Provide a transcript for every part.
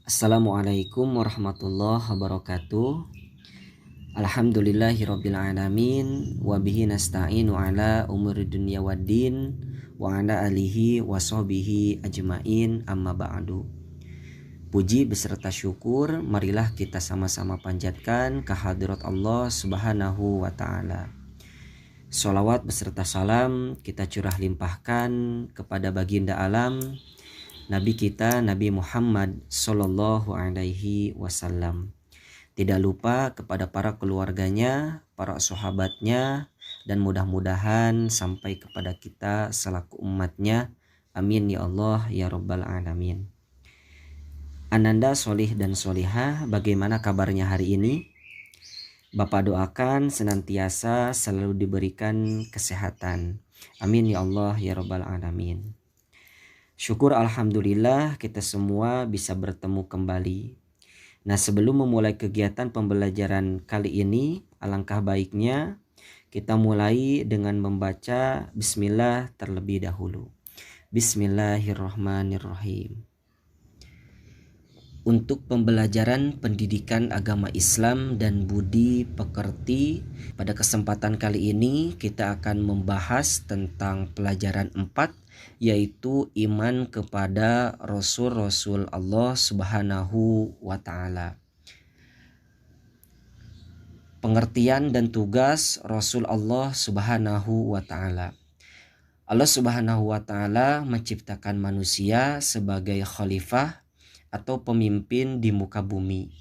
Assalamualaikum warahmatullahi wabarakatuh. Alhamdulillahirabbil alamin wa bihi nasta'inu ala umuri dunya waddin wa ala alihi wa sahbihi ajmain amma ba'du. Puji beserta syukur marilah kita sama-sama panjatkan kehadirat Allah Subhanahu wa taala. Sholawat beserta salam kita curah limpahkan kepada baginda alam Nabi kita Nabi Muhammad Sallallahu Alaihi Wasallam. Tidak lupa kepada para keluarganya, para sahabatnya, dan mudah-mudahan sampai kepada kita selaku umatnya. Amin ya Allah ya Rabbal Alamin. Ananda solih dan solihah, bagaimana kabarnya hari ini? Bapak doakan senantiasa selalu diberikan kesehatan. Amin ya Allah ya Rabbal Alamin. Syukur alhamdulillah kita semua bisa bertemu kembali. Nah, sebelum memulai kegiatan pembelajaran kali ini, alangkah baiknya kita mulai dengan membaca bismillah terlebih dahulu. Bismillahirrahmanirrahim. Untuk pembelajaran pendidikan agama Islam dan budi pekerti, pada kesempatan kali ini kita akan membahas tentang pelajaran 4, yaitu iman kepada Rasul-Rasul Allah Subhanahu wa Ta'ala. Pengertian dan tugas Rasul Allah Subhanahu wa Ta'ala. Allah Subhanahu wa Ta'ala menciptakan manusia sebagai khalifah atau pemimpin di muka bumi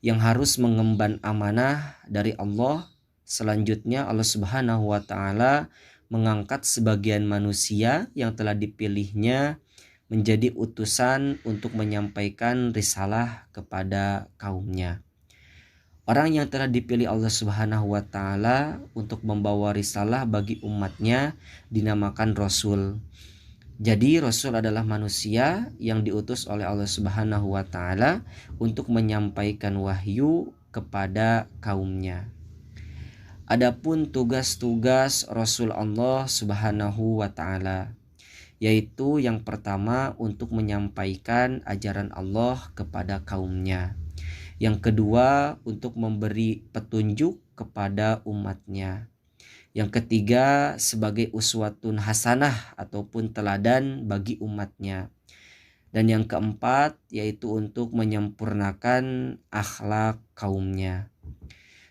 yang harus mengemban amanah dari Allah. Selanjutnya Allah Subhanahu wa Ta'ala mengangkat sebagian manusia yang telah dipilihnya menjadi utusan untuk menyampaikan risalah kepada kaumnya. Orang yang telah dipilih Allah Subhanahu wa Ta'ala untuk membawa risalah bagi umatnya dinamakan Rasul. Jadi Rasul adalah manusia yang diutus oleh Allah Subhanahu wa Ta'ala untuk menyampaikan wahyu kepada kaumnya. Adapun tugas-tugas Rasul Allah Subhanahu wa Ta'ala, yaitu yang pertama untuk menyampaikan ajaran Allah kepada kaumnya. Yang kedua untuk memberi petunjuk kepada umatnya. Yang ketiga sebagai uswatun hasanah ataupun teladan bagi umatnya. Dan yang keempat yaitu untuk menyempurnakan akhlak kaumnya.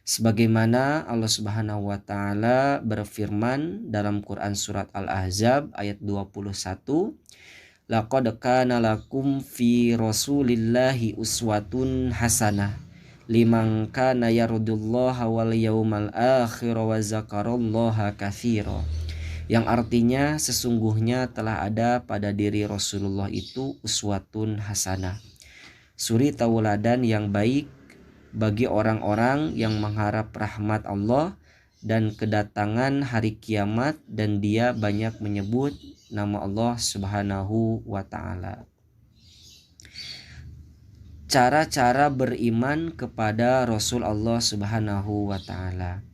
Sebagaimana Allah Subhanahu wa Ta'ala berfirman dalam Quran surat Al-Ahzab ayat 21, laqad kana lakum fi rasulillahi uswatun hasanah liman kana yarjullaha wal yaumal akhir wa zakarallaha katsira, yang artinya sesungguhnya telah ada pada diri Rasulullah itu uswatun hasanah, suri tauladan yang baik bagi orang-orang yang mengharap rahmat Allah dan kedatangan hari kiamat, dan dia banyak menyebut nama Allah Subhanahu wa Ta'ala. Cara-cara beriman kepada Rasul Allah Subhanahu wa Ta'ala.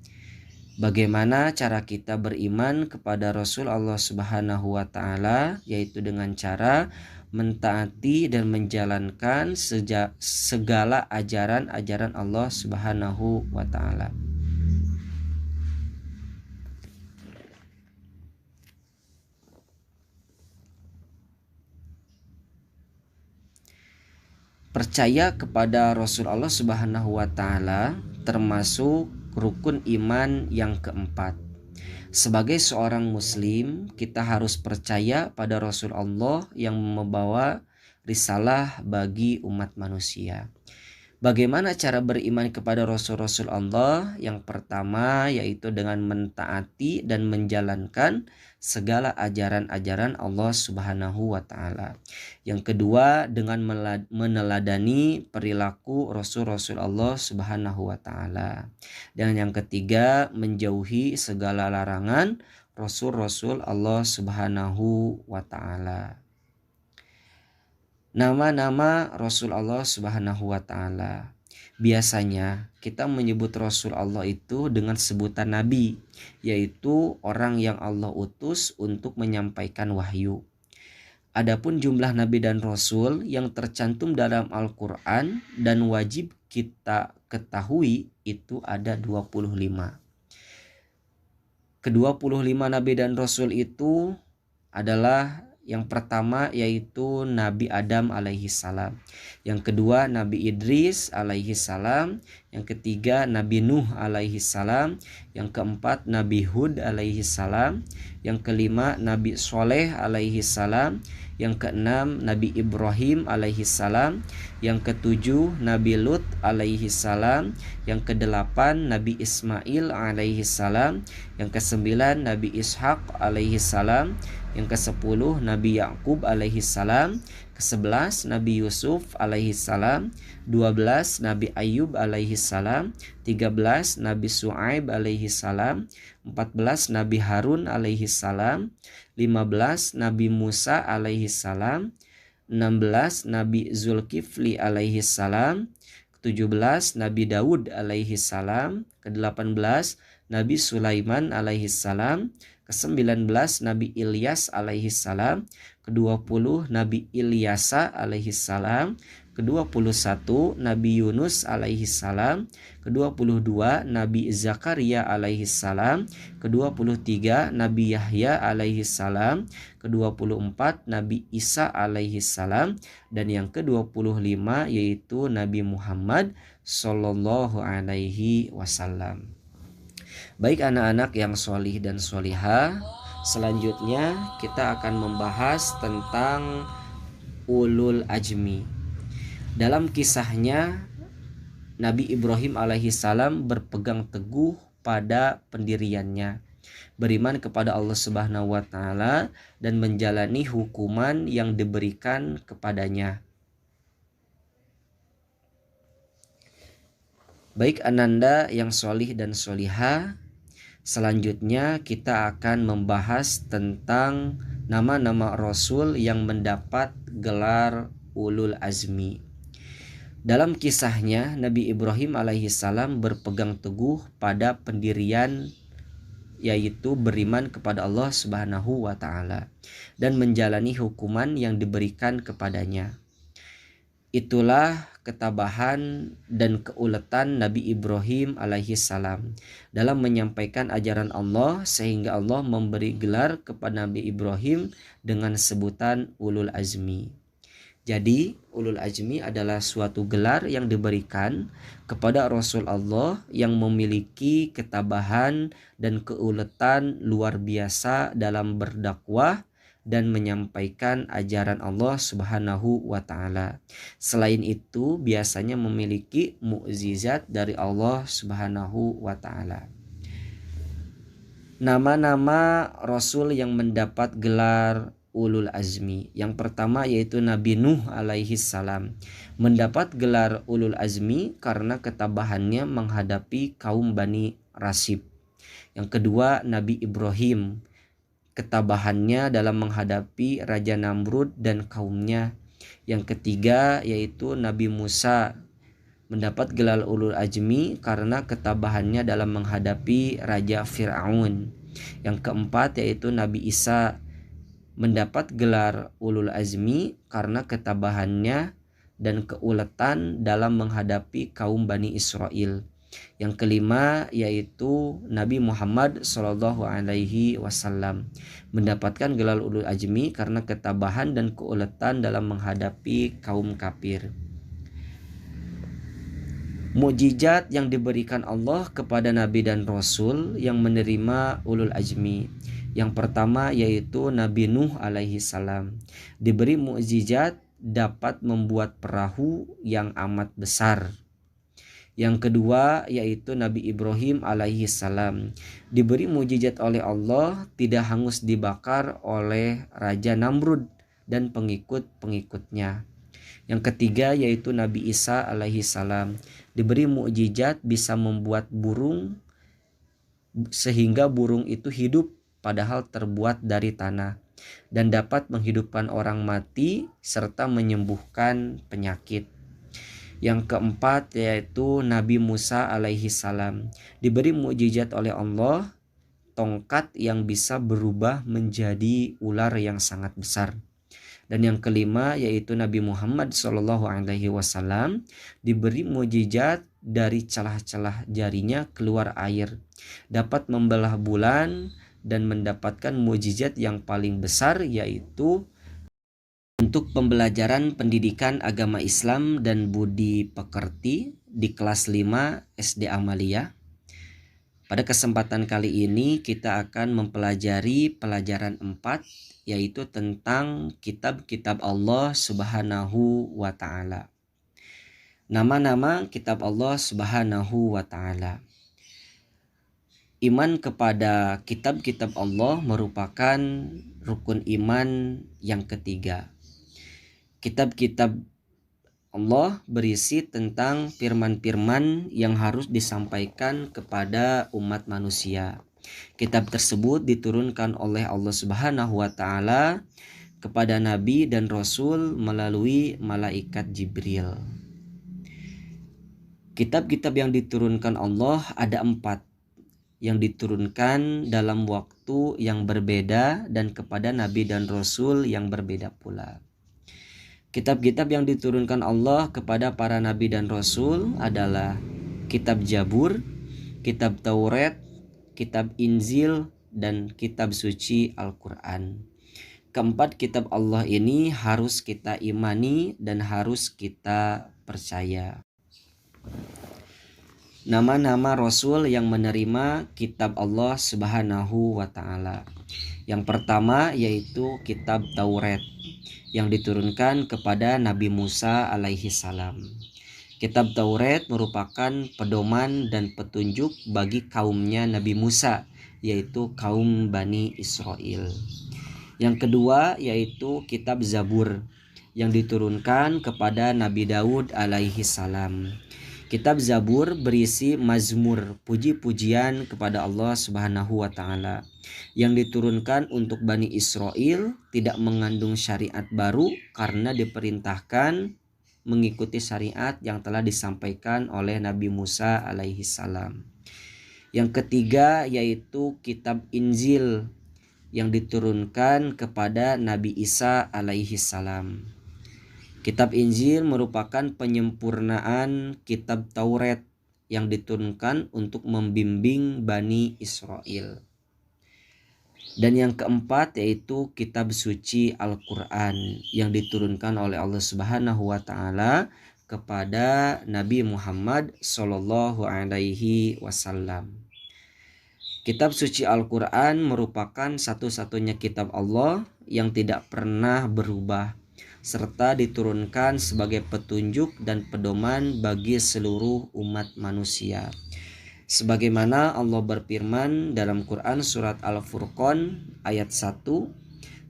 Bagaimana cara kita beriman kepada Rasul Allah Subhanahu wa Ta'ala? Yaitu dengan cara mentaati dan menjalankan segala ajaran-ajaran Allah Subhanahu wa Ta'ala. Percaya kepada Rasul Allah Subhanahu wa Ta'ala termasuk rukun iman yang keempat. Sebagai seorang muslim, kita harus percaya pada Rasul Allah yang membawa risalah bagi umat manusia. Bagaimana cara beriman kepada Rasul-Rasul Allah? Yang pertama yaitu dengan mentaati dan menjalankan segala ajaran-ajaran Allah Subhanahu wa Ta'ala. Yang kedua dengan meneladani perilaku Rasul-Rasul Allah Subhanahu wa Ta'ala. Dan yang ketiga menjauhi segala larangan Rasul-Rasul Allah Subhanahu wa Ta'ala. Nama-nama Rasul Allah Subhanahu wa Ta'ala. Biasanya kita menyebut Rasul Allah itu dengan sebutan Nabi, yaitu orang yang Allah utus untuk menyampaikan wahyu. Adapun jumlah nabi dan rasul yang tercantum dalam Al-Qur'an dan wajib kita ketahui itu ada 25. Ke-25 nabi dan rasul itu adalah yang pertama yaitu Nabi Adam alaihi salam. Yang kedua Nabi Idris alaihi salam. Yang ketiga Nabi Nuh alaihi salam. Yang keempat Nabi Hud alaihi salam. Yang kelima Nabi Soleh alaihi salam. Yang keenam Nabi Ibrahim alaihi salam. Yang ketujuh Nabi Lut alaihi salam. Yang kedelapan Nabi Ismail alaihi salam. Yang kesembilan Nabi Ishak alaihi salam. Yang ke-10 Nabi Yakub alaihi salam. Ke-11 Nabi Yusuf alaihi salam. 12 Nabi Ayub alaihi salam. 13 Nabi Su'aib alaihi salam. 14 Nabi Harun alaihi salam. 15 Nabi Musa alaihi salam. 16 Nabi Zulkifli alaihi salam. 17 Nabi Daud alaihi salam. Ke-18 Nabi Sulaiman alaihi salam. Ke-19 Nabi Ilyas alaihi salam. Ke-20 Nabi Ilyasa alaihi salam. Ke-21 Nabi Yunus alaihi salam. Ke-22 Nabi Zakaria alaihi salam. Ke-23 Nabi Yahya alaihi salam. Ke-24 Nabi Isa alaihi salam. Dan yang ke-25 yaitu Nabi Muhammad sallallahu alaihi wasallam. Baik anak-anak yang sholih dan sholihah, selanjutnya kita akan membahas tentang ulul azmi. Dalam kisahnya Nabi Ibrahim alaihi salam berpegang teguh pada pendiriannya, beriman kepada Allah Subhanahu wa taala dan menjalani hukuman yang diberikan kepadanya. Baik ananda yang sholih dan sholihah, selanjutnya kita akan membahas tentang nama-nama Rasul yang mendapat gelar ulul azmi. Dalam kisahnya Nabi Ibrahim alaihi salam berpegang teguh pada pendirian, yaitu beriman kepada Allah Subhanahu wa taala dan menjalani hukuman yang diberikan kepadanya. Itulah ketabahan dan keuletan Nabi Ibrahim alaihi salam dalam menyampaikan ajaran Allah, sehingga Allah memberi gelar kepada Nabi Ibrahim dengan sebutan ulul azmi. Jadi ulul azmi adalah suatu gelar yang diberikan kepada Rasul Allah yang memiliki ketabahan dan keuletan luar biasa dalam berdakwah dan menyampaikan ajaran Allah Subhanahu wa taala. Selain itu, biasanya memiliki mukjizat dari Allah Subhanahu wa taala. Nama-nama Rasul yang mendapat gelar ulul azmi. Yang pertama yaitu Nabi Nuh alaihi salam. Mendapat gelar ulul azmi karena ketabahannya menghadapi kaum Bani Rasib. Yang kedua Nabi Ibrahim, ketabahannya dalam menghadapi Raja Namrud dan kaumnya. Yang ketiga yaitu Nabi Musa, mendapat gelar ulul azmi karena ketabahannya dalam menghadapi Raja Fir'aun. Yang keempat yaitu Nabi Isa, mendapat gelar ulul azmi karena ketabahannya dan keuletan dalam menghadapi kaum Bani Israel. Yang kelima yaitu Nabi Muhammad sallallahu alaihi wasallam, mendapatkan gelar ulul azmi karena ketabahan dan keuletan dalam menghadapi kaum kafir. Mukjizat yang diberikan Allah kepada Nabi dan Rasul yang menerima ulul azmi. Yang pertama yaitu Nabi Nuh alaihi salam, diberi mukjizat dapat membuat perahu yang amat besar. Yang kedua yaitu Nabi Ibrahim alaihi salam, diberi mukjizat oleh Allah tidak hangus dibakar oleh Raja Namrud dan pengikut-pengikutnya. Yang ketiga yaitu Nabi Isa alaihi salam, diberi mukjizat bisa membuat burung sehingga burung itu hidup padahal terbuat dari tanah dan dapat menghidupkan orang mati serta menyembuhkan penyakit. Yang keempat yaitu Nabi Musa alaihi salam, diberi mukjizat oleh Allah, tongkat yang bisa berubah menjadi ular yang sangat besar Dan yang kelima yaitu Nabi Muhammad SAW diberi mukjizat dari celah-celah jarinya keluar air, dapat membelah bulan, dan mendapatkan mukjizat yang paling besar yaitu untuk pembelajaran pendidikan agama Islam dan budi pekerti di kelas 5 SD Amalia. Pada kesempatan kali ini kita akan mempelajari pelajaran 4 yaitu tentang kitab-kitab Allah Subhanahu wa Ta'ala. Nama-nama kitab Allah Subhanahu wa Ta'ala. Iman kepada kitab-kitab Allah merupakan rukun iman yang ketiga. Kitab-kitab Allah berisi tentang firman-firman yang harus disampaikan kepada umat manusia. Kitab tersebut diturunkan oleh Allah Subhanahu wa Ta'ala kepada Nabi dan Rasul melalui malaikat Jibril. Kitab-kitab yang diturunkan Allah ada 4 yang diturunkan dalam waktu yang berbeda dan kepada Nabi dan Rasul yang berbeda pula. Kitab-kitab yang diturunkan Allah kepada para Nabi dan Rasul adalah Kitab Jabur, Kitab Taurat, Kitab Injil, dan Kitab Suci Al-Quran. Keempat kitab Allah ini harus kita imani dan harus kita percaya. Nama-nama Rasul yang menerima kitab Allah Subhanahu wa Ta'ala. Yang pertama yaitu Kitab Taurat yang diturunkan kepada Nabi Musa alaihi salam. Kitab Taurat merupakan pedoman dan petunjuk bagi kaumnya Nabi Musa, yaitu kaum Bani Israel. Yang kedua yaitu Kitab Zabur yang diturunkan kepada Nabi Daud alaihi salam. Kitab Zabur berisi mazmur, puji-pujian kepada Allah Subhanahu wa Ta'ala yang diturunkan untuk Bani Israel, tidak mengandung syariat baru karena diperintahkan mengikuti syariat yang telah disampaikan oleh Nabi Musa alaihi salam. Yang ketiga yaitu Kitab Injil yang diturunkan kepada Nabi Isa alaihi salam. Kitab Injil merupakan penyempurnaan kitab Taurat yang diturunkan untuk membimbing Bani Israel. Dan yang keempat yaitu Kitab Suci Al-Quran yang diturunkan oleh Allah Subhanahu wa Ta'ala kepada Nabi Muhammad Sallallahu Alaihi Wasallam. Kitab Suci Al-Quran merupakan satu-satunya kitab Allah yang tidak pernah berubah, serta diturunkan sebagai petunjuk dan pedoman bagi seluruh umat manusia. Sebagaimana Allah berfirman dalam Quran surat Al-Furqan ayat 1,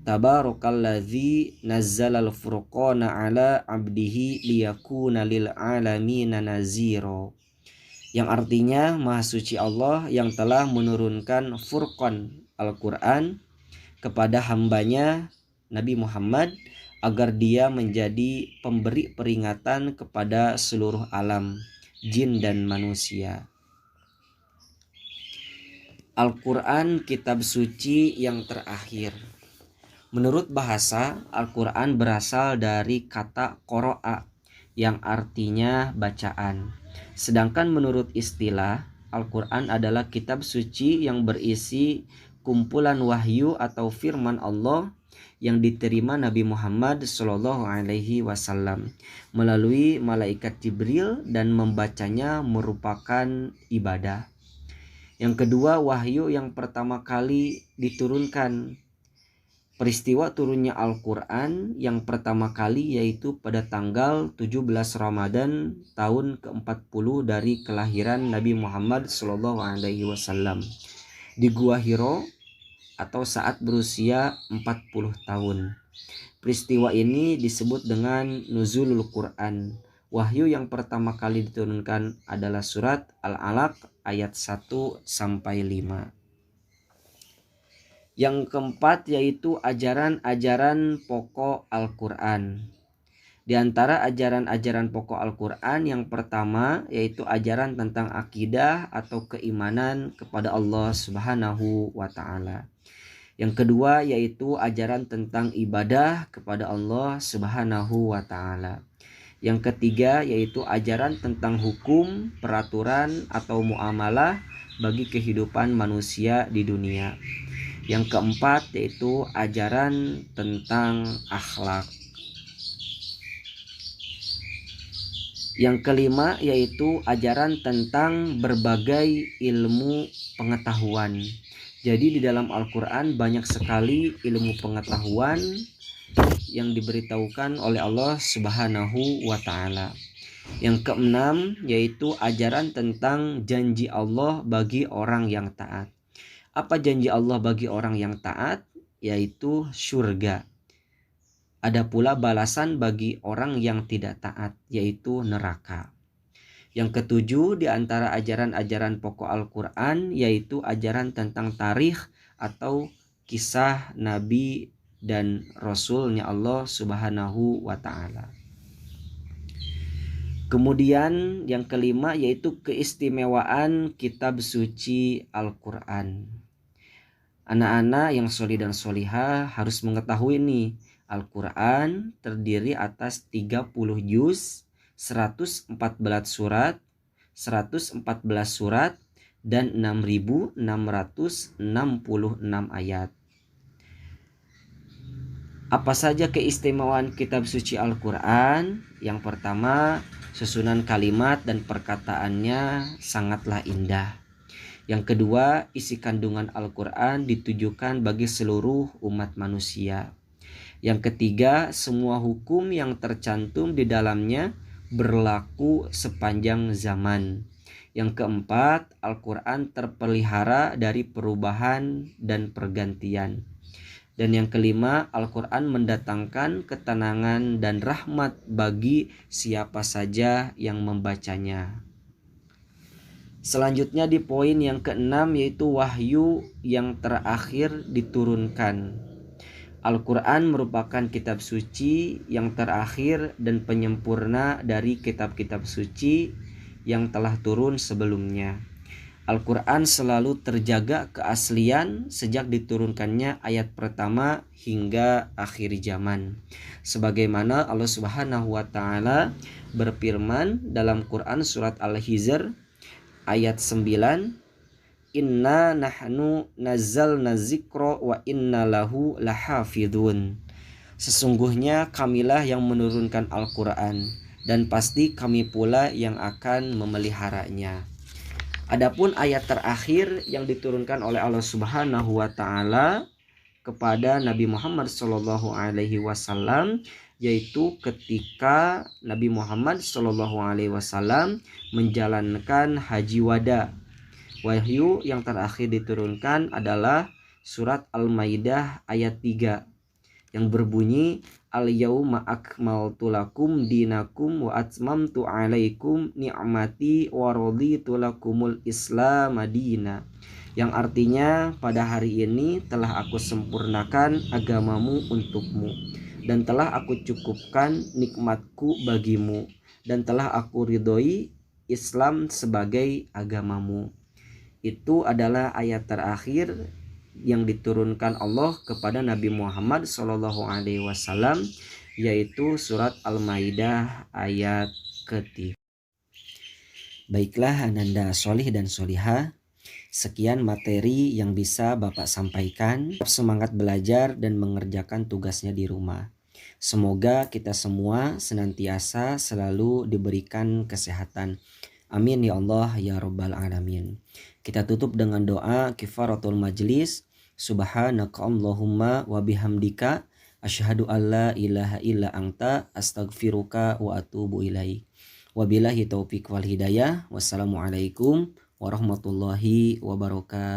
Tabarakalladzi nazzalal furqana ala abdihi liyakuna lil alamina nazira. Yang artinya Maha Suci Allah yang telah menurunkan Furqan Al-Quran kepada hambanya Nabi Muhammad agar dia menjadi pemberi peringatan kepada seluruh alam, jin dan manusia. Al-Quran kitab suci yang terakhir. Menurut bahasa, Al-Quran berasal dari kata qoro'a yang artinya bacaan. Sedangkan menurut istilah, Al-Quran adalah kitab suci yang berisi kumpulan wahyu atau firman Allah yang diterima Nabi Muhammad Sallallahu Alaihi Wasallam melalui malaikat Jibril, dan membacanya merupakan ibadah. Yang kedua, wahyu yang pertama kali diturunkan. Peristiwa turunnya Al-Quran yang pertama kali yaitu pada tanggal 17 Ramadan tahun ke-40 dari kelahiran Nabi Muhammad Sallallahu Alaihi Wasallam di Gua Hiro atau saat berusia 40 tahun. Peristiwa ini disebut dengan Nuzulul Quran. Wahyu yang pertama kali diturunkan adalah surat Al-Alaq ayat 1-5. Yang keempat yaitu ajaran-ajaran pokok Al-Quran. Di antara ajaran-ajaran pokok Al-Quran yang pertama yaitu ajaran tentang akidah atau keimanan kepada Allah Subhanahu wa Ta'ala. Yang kedua yaitu ajaran tentang ibadah kepada Allah Subhanahu wa taala. Yang ketiga yaitu ajaran tentang hukum, peraturan atau muamalah bagi kehidupan manusia di dunia. Yang keempat yaitu ajaran tentang akhlak. Yang kelima yaitu ajaran tentang berbagai ilmu pengetahuan. Jadi di dalam Al-Quran banyak sekali ilmu pengetahuan yang diberitahukan oleh Allah Subhanahu wa ta'ala. Yang keenam yaitu ajaran tentang janji Allah bagi orang yang taat. Apa janji Allah bagi orang yang taat? Yaitu surga. Ada pula balasan bagi orang yang tidak taat, yaitu neraka. Yang ketujuh di antara ajaran-ajaran pokok Al-Quran yaitu ajaran tentang tarikh atau kisah Nabi dan Rasulnya Allah Subhanahu wa ta'ala. Kemudian yang kelima yaitu keistimewaan kitab suci Al-Quran. Anak-anak yang sholih dan sholihah harus mengetahui nih, Al-Quran terdiri atas 30 juz, 114 surat, 114 surat, dan 6.666 ayat. Apa saja keistimewaan kitab suci Al-Quran? Yang pertama, susunan kalimat dan perkataannya sangatlah indah. Yang kedua, isi kandungan Al-Quran ditujukan bagi seluruh umat manusia. Yang ketiga, semua hukum yang tercantum di dalamnya berlaku sepanjang zaman. Yang keempat, Al-Quran terpelihara dari perubahan dan pergantian. Dan yang kelima, Al-Quran mendatangkan ketenangan dan rahmat bagi siapa saja yang membacanya. Selanjutnya di poin yang keenam yaitu wahyu yang terakhir diturunkan. Al-Quran merupakan kitab suci yang terakhir dan penyempurna dari kitab-kitab suci yang telah turun sebelumnya. Al-Quran selalu terjaga keaslian sejak diturunkannya ayat pertama hingga akhir zaman. Sebagaimana Allah Subhanahu wa ta'ala berfirman dalam Quran surat Al-Hijr ayat 9, Inna nahnu nazzalna dzikra wa inna lahu lahafidhun. Sesungguhnya kamilah yang menurunkan Al-Quran dan pasti kami pula yang akan memeliharanya. Adapun ayat terakhir yang diturunkan oleh Allah Subhanahu wa taala kepada Nabi Muhammad sallallahu alaihi wasallam yaitu ketika Nabi Muhammad sallallahu alaihi wasallam menjalankan haji wada. Wahyu yang terakhir diturunkan adalah surat Al-Maidah ayat 3 yang berbunyi Al-yauma akmaltu lakum dinakum wa atmamtu alaikum ni'mati wa raditu lakumul Islam madina, yang artinya pada hari ini telah aku sempurnakan agamamu untukmu dan telah aku cukupkan nikmatku bagimu dan telah aku ridhoi Islam sebagai agamamu. Itu adalah ayat terakhir yang diturunkan Allah kepada Nabi Muhammad SAW, yaitu surat Al-Maidah ayat ketiga. Baiklah ananda sholih dan sholihah, sekian materi yang bisa Bapak sampaikan. Semangat belajar dan mengerjakan tugasnya di rumah. Semoga kita semua senantiasa selalu diberikan kesehatan. Amin ya Allah ya Rabbal Alamin. Kita tutup dengan doa kifaratul majlis. Subhanaka Allahumma wa bihamdika asyhadu alla ilaha illa anta astaghfiruka wa atubu ilaik. Wabillahi taufiq wal hidayah. Wassalamualaikum warahmatullahi wabarakatuh.